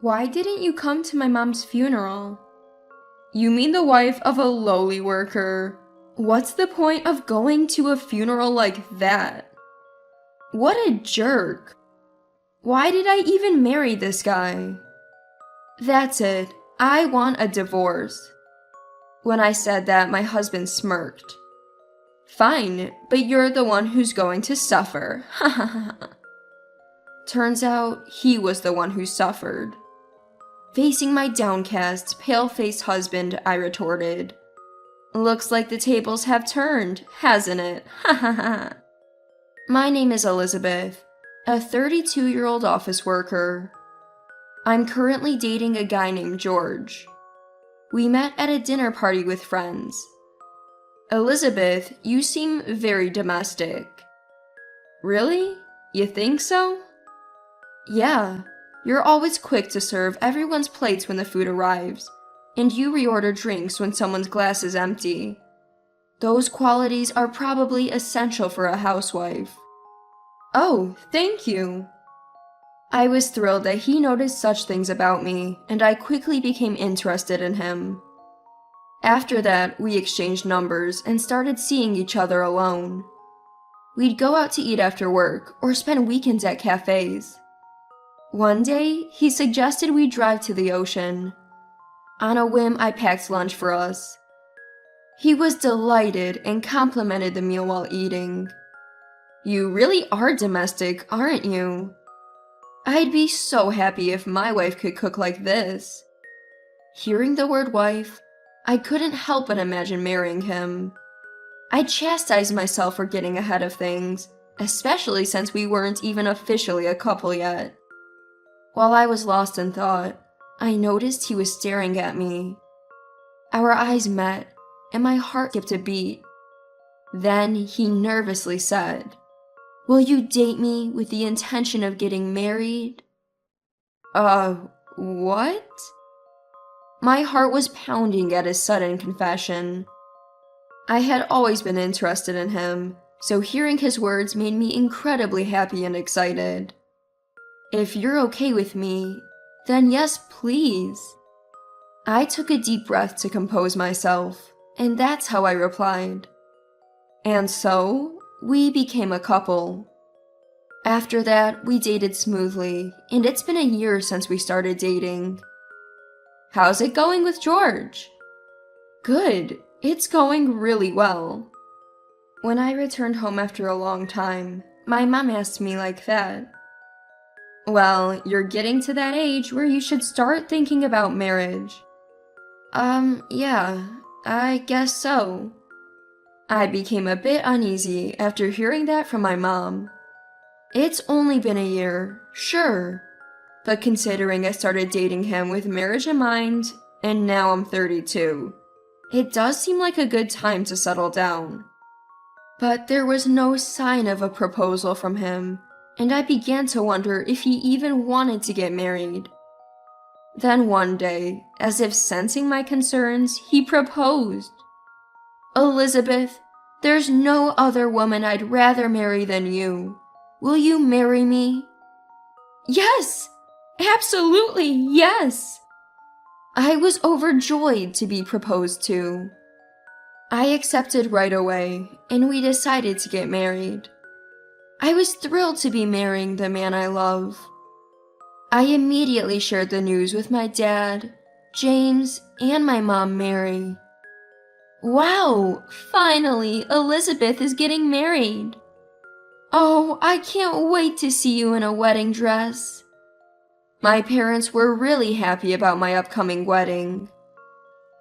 Why didn't you come to my mom's funeral? You mean the wife of a lowly worker? What's the point of going to a funeral like that? What a jerk. Why did I even marry this guy? That's it. I want a divorce. When I said that, my husband smirked. Fine, but you're the one who's going to suffer. Ha ha ha. Turns out he was the one who suffered. Facing my downcast, pale-faced husband, I retorted. Looks like the tables have turned, hasn't it? Ha ha ha. My name is Elizabeth, a 32-year-old office worker. I'm currently dating a guy named George. We met at a dinner party with friends. Elizabeth, you seem very domestic. Really? You think so? Yeah, you're always quick to serve everyone's plates when the food arrives, and you reorder drinks when someone's glass is empty. Those qualities are probably essential for a housewife. Oh, thank you. I was thrilled that he noticed such things about me, and I quickly became interested in him. After that, we exchanged numbers and started seeing each other alone. We'd go out to eat after work or spend weekends at cafes. One day, he suggested we drive to the ocean. On a whim, I packed lunch for us. He was delighted and complimented the meal while eating. You really are domestic, aren't you? I'd be so happy if my wife could cook like this. Hearing the word wife, I couldn't help but imagine marrying him. I chastised myself for getting ahead of things, especially since we weren't even officially a couple yet. While I was lost in thought, I noticed he was staring at me. Our eyes met, and my heart skipped a beat. Then he nervously said, "Will you date me with the intention of getting married?" What? My heart was pounding at his sudden confession. I had always been interested in him, so hearing his words made me incredibly happy and excited. If you're okay with me, then yes, please. I took a deep breath to compose myself, and that's how I replied. And so, we became a couple. After that, we dated smoothly, and it's been a year since we started dating. How's it going with George? Good, it's going really well. When I returned home after a long time, my mom asked me like that. Well, you're getting to that age where you should start thinking about marriage. Yeah, I guess so. I became a bit uneasy after hearing that from my mom. It's only been a year, sure, but considering I started dating him with marriage in mind, and now I'm 32, it does seem like a good time to settle down. But there was no sign of a proposal from him, and I began to wonder if he even wanted to get married. Then one day, as if sensing my concerns, he proposed. Elizabeth, there's no other woman I'd rather marry than you. Will you marry me? Yes! Absolutely, yes! I was overjoyed to be proposed to. I accepted right away, and we decided to get married. I was thrilled to be marrying the man I love. I immediately shared the news with my dad, James, and my mom, Mary. Wow, finally, Elizabeth is getting married. Oh, I can't wait to see you in a wedding dress. My parents were really happy about my upcoming wedding.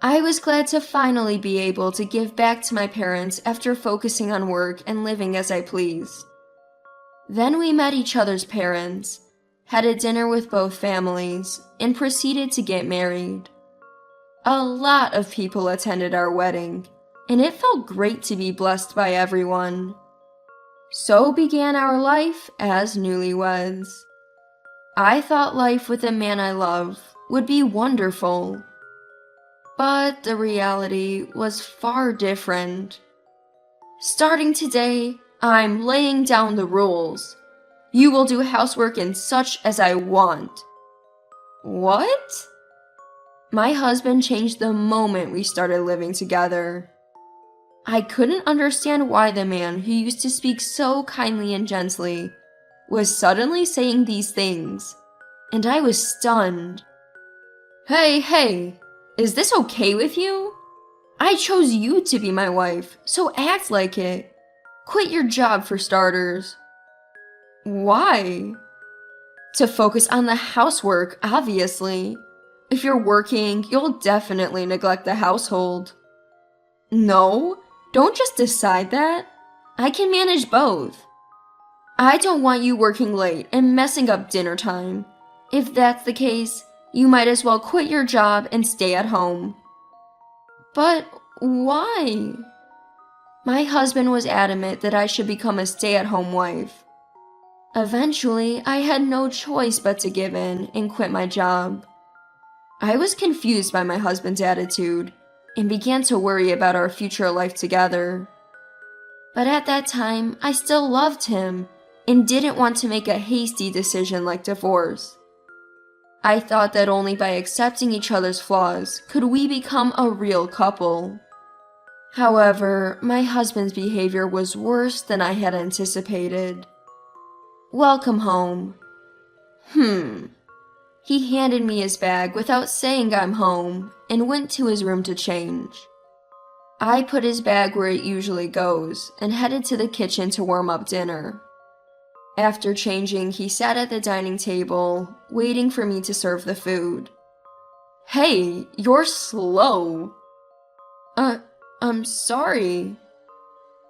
I was glad to finally be able to give back to my parents after focusing on work and living as I pleased. Then we met each other's parents, had a dinner with both families, and proceeded to get married. A lot of people attended our wedding, and it felt great to be blessed by everyone. So began our life as newlyweds. I thought life with the man I love would be wonderful. But the reality was far different. Starting today, I'm laying down the rules. You will do housework and such as I want. What? My husband changed the moment we started living together. I couldn't understand why the man who used to speak so kindly and gently was suddenly saying these things, and I was stunned. Hey, is this okay with you? I chose you to be my wife, so act like it. Quit your job for starters. Why? To focus on the housework, obviously. If you're working, you'll definitely neglect the household. No, don't just decide that. I can manage both. I don't want you working late and messing up dinner time. If that's the case, you might as well quit your job and stay at home. But why? My husband was adamant that I should become a stay-at-home wife. Eventually, I had no choice but to give in and quit my job. I was confused by my husband's attitude and began to worry about our future life together. But at that time, I still loved him and didn't want to make a hasty decision like divorce. I thought that only by accepting each other's flaws could we become a real couple. However, my husband's behavior was worse than I had anticipated. Welcome home. He handed me his bag without saying I'm home and went to his room to change. I put his bag where it usually goes and headed to the kitchen to warm up dinner. After changing, he sat at the dining table, waiting for me to serve the food. Hey, you're slow. I'm sorry.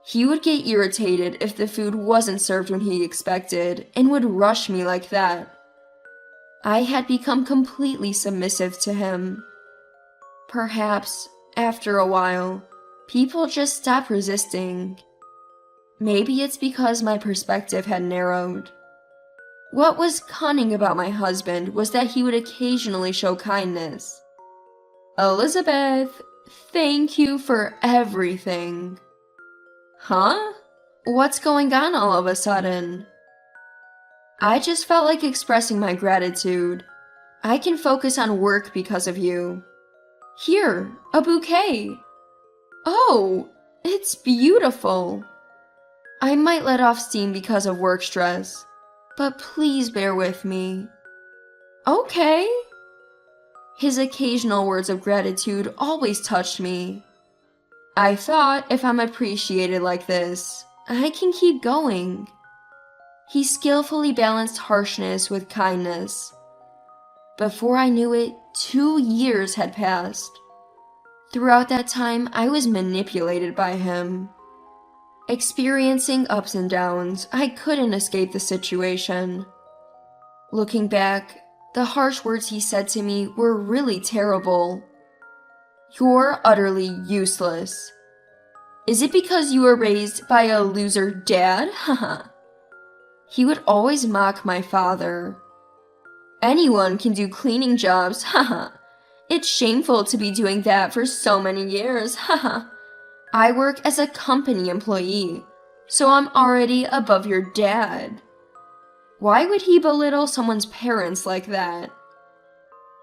He would get irritated if the food wasn't served when he expected and would rush me like that. I had become completely submissive to him. Perhaps, after a while, people just stopped resisting. Maybe it's because my perspective had narrowed. What was cunning about my husband was that he would occasionally show kindness. Elizabeth, thank you for everything. Huh? What's going on all of a sudden? I just felt like expressing my gratitude. I can focus on work because of you. Here, a bouquet. Oh, it's beautiful. I might let off steam because of work stress, but please bear with me. Okay. His occasional words of gratitude always touched me. I thought if I'm appreciated like this, I can keep going. He skillfully balanced harshness with kindness. Before I knew it, 2 years had passed. Throughout that time, I was manipulated by him. Experiencing ups and downs, I couldn't escape the situation. Looking back, the harsh words he said to me were really terrible. You're utterly useless. Is it because you were raised by a loser dad? Haha. He would always mock my father. Anyone can do cleaning jobs, haha. It's shameful to be doing that for so many years, haha. I work as a company employee, so I'm already above your dad. Why would he belittle someone's parents like that?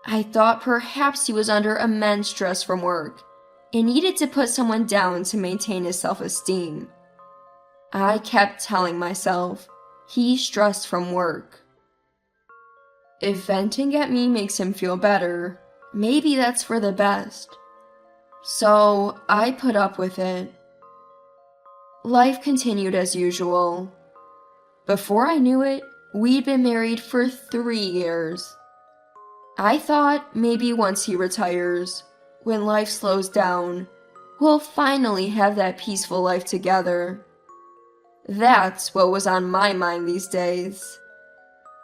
I thought perhaps he was under immense stress from work and needed to put someone down to maintain his self-esteem. I kept telling myself, he's stressed from work. If venting at me makes him feel better, maybe that's for the best. So I put up with it. Life continued as usual. Before I knew it, we'd been married for 3 years. I thought maybe once he retires, when life slows down, we'll finally have that peaceful life together. That's what was on my mind these days.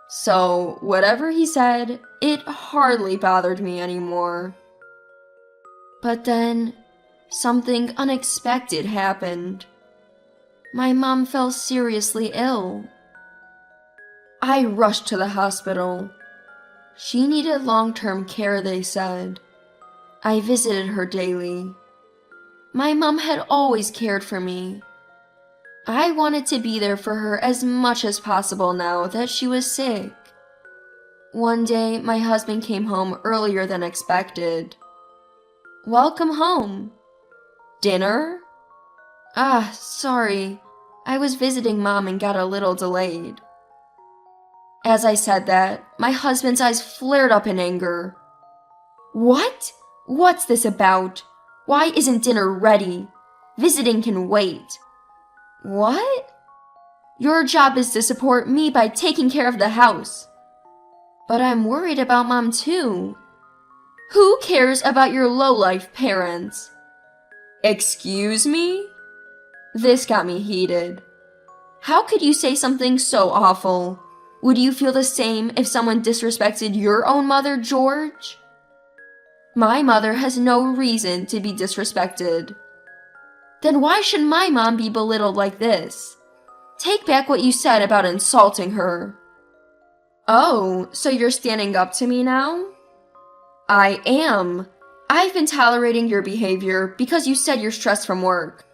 So, whatever he said, it hardly bothered me anymore. But then, something unexpected happened. My mom fell seriously ill. I rushed to the hospital. She needed long-term care, they said. I visited her daily. My mom had always cared for me. I wanted to be there for her as much as possible now that she was sick. One day, my husband came home earlier than expected. "Welcome home." "Dinner?" "Ah, sorry. I was visiting Mom and got a little delayed." As I said that, my husband's eyes flared up in anger. "What? What's this about? Why isn't dinner ready? Visiting can wait." "What?" "Your job is to support me by taking care of the house." "But I'm worried about Mom too." "Who cares about your low-life parents?" "Excuse me?" This got me heated. "How could you say something so awful? Would you feel the same if someone disrespected your own mother, George?" "My mother has no reason to be disrespected." "Then why should my mom be belittled like this? Take back what you said about insulting her." "Oh, so you're standing up to me now?" "I am. I've been tolerating your behavior because you said you're stressed from work.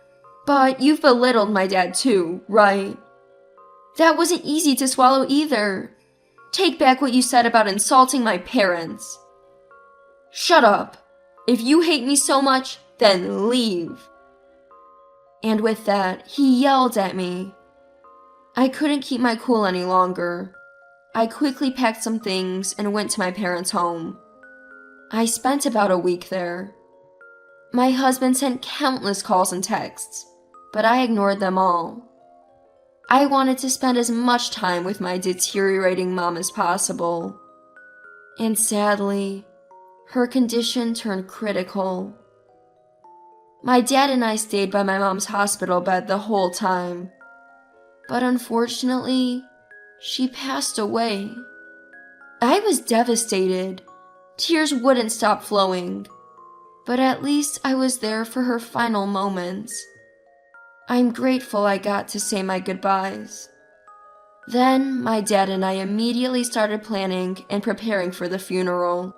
But you've belittled my dad too, right?" "That wasn't easy to swallow either. Take back what you said about insulting my parents." "Shut up. If you hate me so much, then leave." And with that, he yelled at me. I couldn't keep my cool any longer. I quickly packed some things and went to my parents' home. I spent about a week there. My husband sent countless calls and texts, but I ignored them all. I wanted to spend as much time with my deteriorating mom as possible. And sadly, her condition turned critical. My dad and I stayed by my mom's hospital bed the whole time. But unfortunately, she passed away. I was devastated. Tears wouldn't stop flowing. But at least I was there for her final moments. I'm grateful I got to say my goodbyes. Then my dad and I immediately started planning and preparing for the funeral.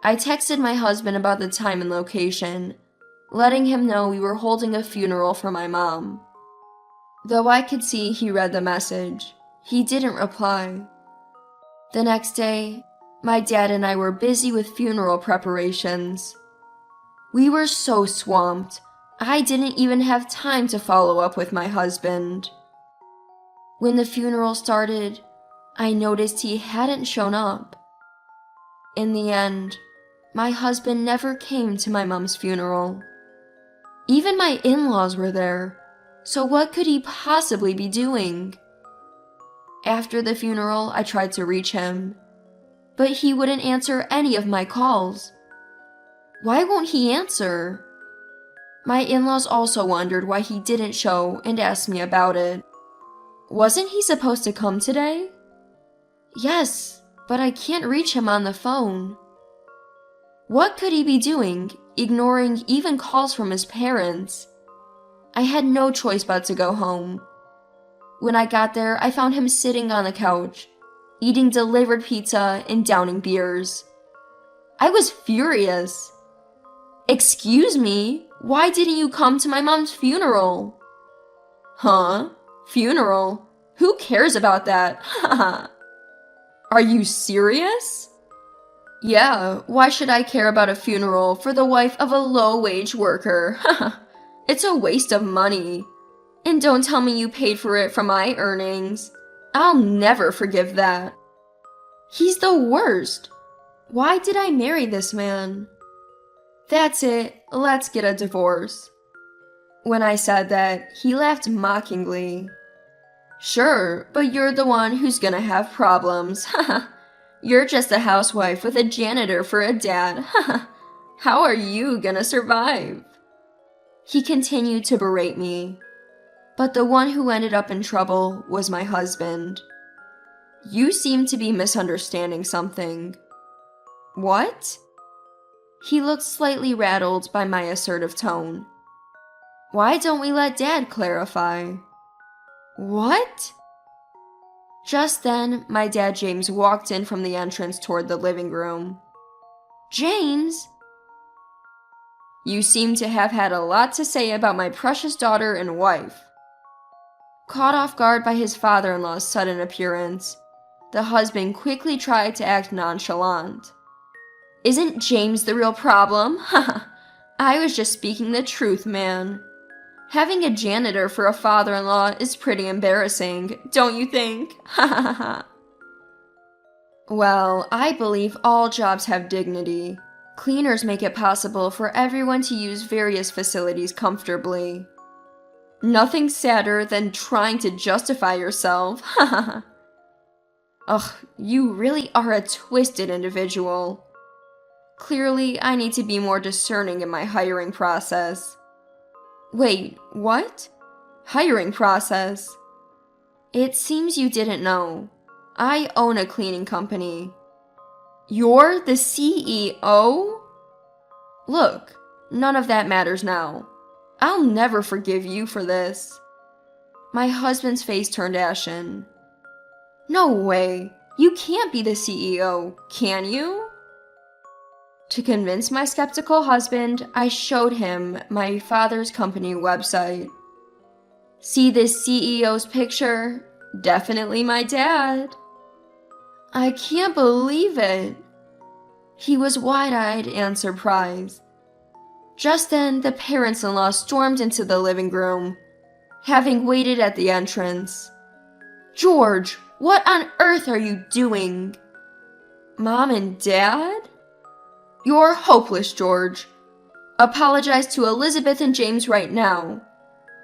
I texted my husband about the time and location, letting him know we were holding a funeral for my mom. Though I could see he read the message, he didn't reply. The next day, my dad and I were busy with funeral preparations. We were so swamped, I didn't even have time to follow up with my husband. When the funeral started, I noticed he hadn't shown up. In the end, my husband never came to my mom's funeral. Even my in-laws were there, so what could he possibly be doing? After the funeral, I tried to reach him, but he wouldn't answer any of my calls. Why won't he answer? My in-laws also wondered why he didn't show and asked me about it. Wasn't he supposed to come today? Yes, but I can't reach him on the phone. What could he be doing, ignoring even calls from his parents? I had no choice but to go home. When I got there, I found him sitting on the couch, eating delivered pizza and downing beers. I was furious. "Excuse me, why didn't you come to my mom's funeral?" "Huh? Funeral? Who cares about that? Haha." "Are you serious?" "Yeah, why should I care about a funeral for the wife of a low-wage worker? Haha. It's a waste of money. And don't tell me you paid for it from my earnings. I'll never forgive that. He's the worst. Why did I marry this man? That's it, let's get a divorce." When I said that, he laughed mockingly. "Sure, but you're the one who's gonna have problems. Haha. You're just a housewife with a janitor for a dad. Haha. How are you gonna survive?" He continued to berate me. But the one who ended up in trouble was my husband. "You seem to be misunderstanding something." "What?" He looked slightly rattled by my assertive tone. "Why don't we let Dad clarify?" "What?" Just then, my dad James walked in from the entrance toward the living room. "James?" "You seem to have had a lot to say about my precious daughter and wife." Caught off guard by his father-in-law's sudden appearance, The husband quickly tried to act nonchalant. Isn't James the real problem? Haha, I was just speaking the truth, man. Having a janitor for a father-in-law is pretty embarrassing, don't you think? Ha ha ha. Well, I believe all jobs have dignity. Cleaners make it possible for everyone to use various facilities comfortably. Nothing sadder than trying to justify yourself. Ha ha ha. Ugh, you really are a twisted individual. Clearly, I need to be more discerning in my hiring process. Wait, what? Hiring process? It seems you didn't know. I own a cleaning company. You're the CEO? Look, none of that matters now. I'll never forgive you for this. My husband's face turned ashen. No way. You can't be the CEO, can you? To convince my skeptical husband, I showed him my father's company website. See this CEO's picture? Definitely my dad. I can't believe it. He was wide-eyed and surprised. Just then, the parents-in-law stormed into the living room, having waited at the entrance. George, what on earth are you doing? Mom and Dad? You're hopeless, George. Apologize to Elizabeth and James right now.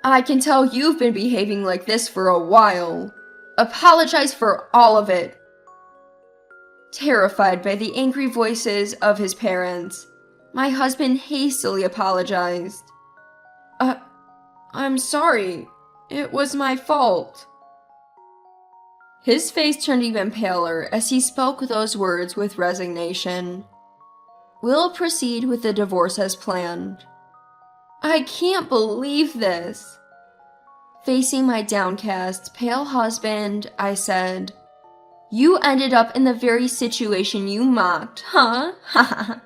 I can tell you've been behaving like this for a while. Apologize for all of it. Terrified by the angry voices of his parents, my husband hastily apologized. I'm sorry. It was my fault. His face turned even paler as he spoke those words with resignation. We'll proceed with the divorce as planned. I can't believe this. Facing my downcast, pale husband, I said, You ended up in the very situation you mocked, huh? Ha ha.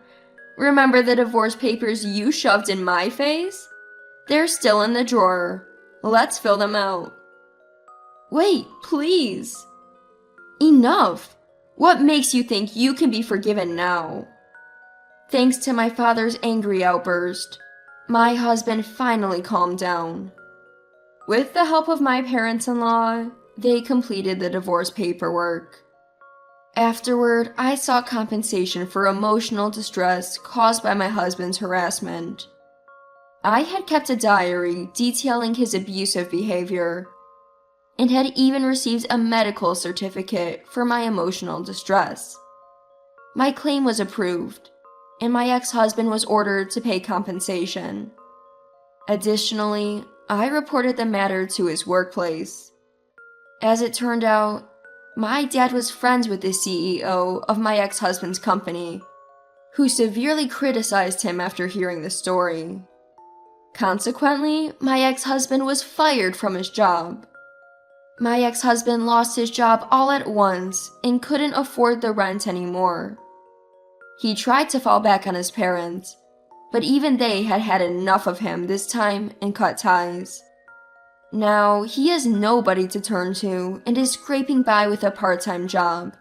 Remember the divorce papers you shoved in my face? They're still in the drawer. Let's fill them out. Wait, please. Enough. What makes you think you can be forgiven now? Thanks to my father's angry outburst, my husband finally calmed down. With the help of my parents-in-law, they completed the divorce paperwork. Afterward, I sought compensation for emotional distress caused by my husband's harassment. I had kept a diary detailing his abusive behavior, and had even received a medical certificate for my emotional distress. My claim was approved, and my ex-husband was ordered to pay compensation. Additionally, I reported the matter to his workplace. As it turned out, my dad was friends with the CEO of my ex-husband's company, who severely criticized him after hearing the story. Consequently, my ex-husband was fired from his job. My ex-husband lost his job all at once and couldn't afford the rent anymore. He tried to fall back on his parents, but even they had had enough of him this time and cut ties. Now, he has nobody to turn to and is scraping by with a part-time job,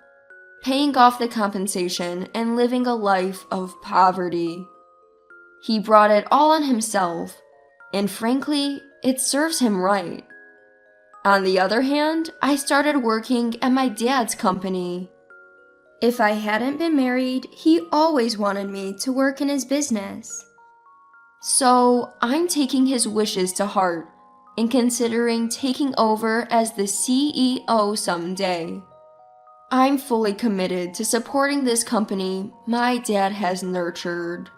paying off the compensation and living a life of poverty. He brought it all on himself, and frankly, it serves him right. On the other hand, I started working at my dad's company. If I hadn't been married, he always wanted me to work in his business. So, I'm taking his wishes to heart and considering taking over as the CEO someday. I'm fully committed to supporting this company my dad has nurtured.